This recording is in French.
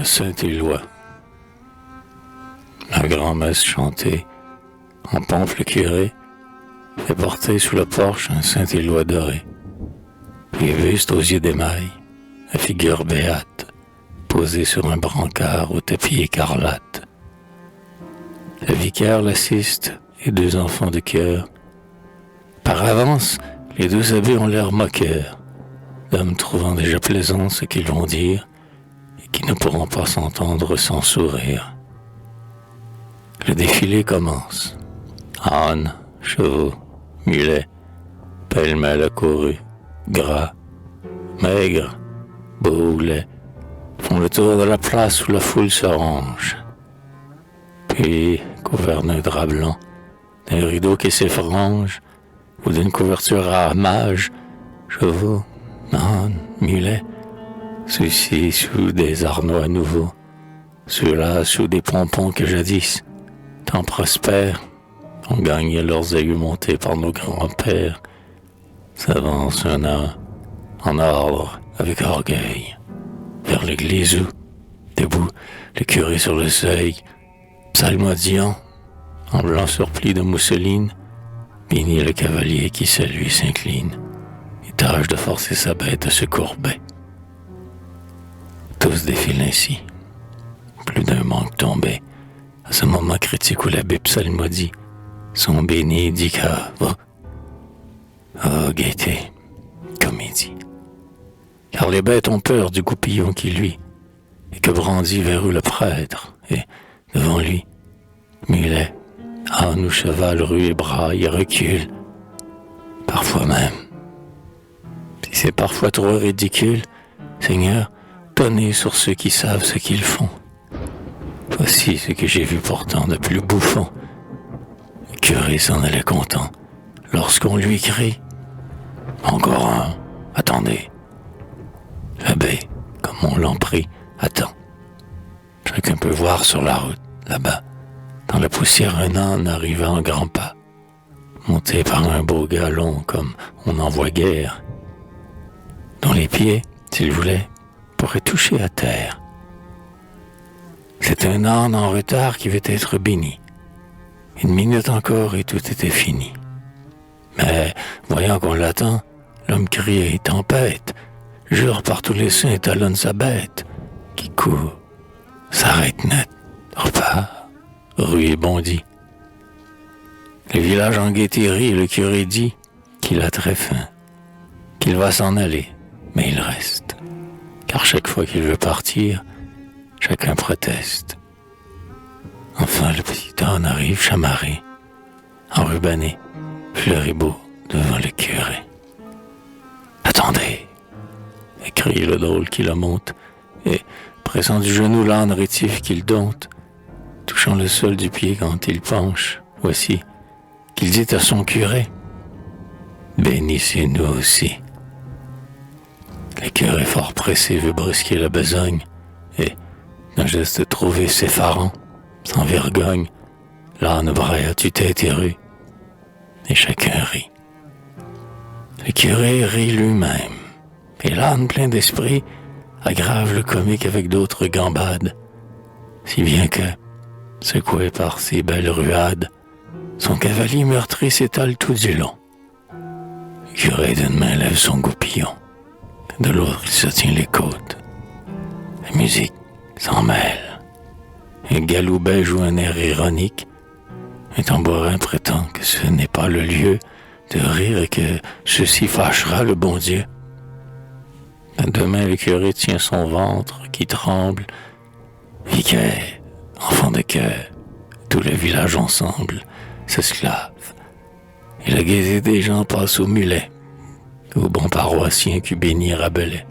de Saint-Éloi. La grand-messe chantée, en pompe le curé, fait porter sous le porche un Saint-Éloi doré. Puis buste aux yeux d'émail, la figure béate, posée sur un brancard au tapis écarlate. Le vicaire l'assiste et deux enfants de cœur. Par avance, les deux abbés ont l'air moqueurs, d'hommes trouvant déjà plaisant ce qu'ils vont dire et qui ne pourront pas s'entendre sans sourire. Le défilé commence. Ânes, chevaux, mulets, pêle-mêle accourus, gras, maigres, beaux ou laids, font le tour de la place où la foule se range. Puis, couvert d'un drap blanc, d'un rideau qui s'effrange, ou d'une couverture à ramage, chevaux, ânes, mulets, ceux-ci sous des arnois nouveaux, ceux-là sous des pompons que jadis, tant prospères, ont gagné leurs aigus montés par nos grands-pères, s'avancent un à un, en ordre, avec orgueil, vers l'église où, debout, le curé sur le seuil, psalmodiant, en blanc surplis de mousseline, bénit le cavalier qui celui s'incline, et tâche de forcer sa bête à se courber. Tous défilent ainsi. Plus d'un manque tombé, à ce moment critique où l'abbé psalmodie, son béni dit qu'à gaieté, comédie. Car les bêtes ont peur du goupillon qui luit, et que brandit vers eux le prêtre, et, devant lui, mulet, âne ou cheval rue et braille et recule, parfois même. Si c'est parfois trop ridicule, Seigneur, donnez sur ceux qui savent ce qu'ils font. Voici ce que j'ai vu pourtant de plus bouffon. Le curé s'en allait content, lorsqu'on lui crie « Encore un, attendez !» L'abbé, comme on l'en prie, attend. Chacun peut voir sur la route, là-bas, dans la poussière un âne arrivant en grands pas, monté par un beau gars long comme on n'en voit guère, dont les pieds, s'il voulait, pourraient toucher à terre. C'est un âne en retard qui veut être béni. Une minute encore et tout était fini. Mais, voyant qu'on l'attend, l'homme crie « Tempête !» jure par tous les saints et talonne sa bête, qui court, s'arrête net, repart, rue et bondit. Le village en gaieté rit et le curé dit qu'il a très faim, qu'il va s'en aller, mais il reste, car chaque fois qu'il veut partir, chacun proteste. Enfin, le petit âne arrive chamarré, enrubanné, fleuribeau devant le curé. « Attendez !» crie le drôle qui le monte, et, pressant du genou l'âne rétif qu'il dompte, touchant le sol du pied quand il penche, voici qu'il dit à son curé « Bénissez-nous aussi !» Le curé fort pressé veut brusquer la besogne, et, d'un geste trouvé s'effarant, sans vergogne, l'âne braille à tue-tête et rue, et chacun rit. Le curé rit lui-même, et l'âne plein d'esprit aggrave le comique avec d'autres gambades, si bien que, secoué par ces belles ruades, son cavalier meurtri s'étale tout du long. Le curé d'une main lève son goupillon, de l'autre il se tient les côtes. La musique s'en mêle. Un galoubet joue un air ironique. Un tambourin prétend que ce n'est pas le lieu de rire et que ceci fâchera le bon Dieu. Demain, le curé tient son ventre qui tremble. Vicaire, enfant de cœur, tout le village ensemble s'esclave. Et la gaieté des gens passe au mulet, au bon paroissien qui bénit Rabelais.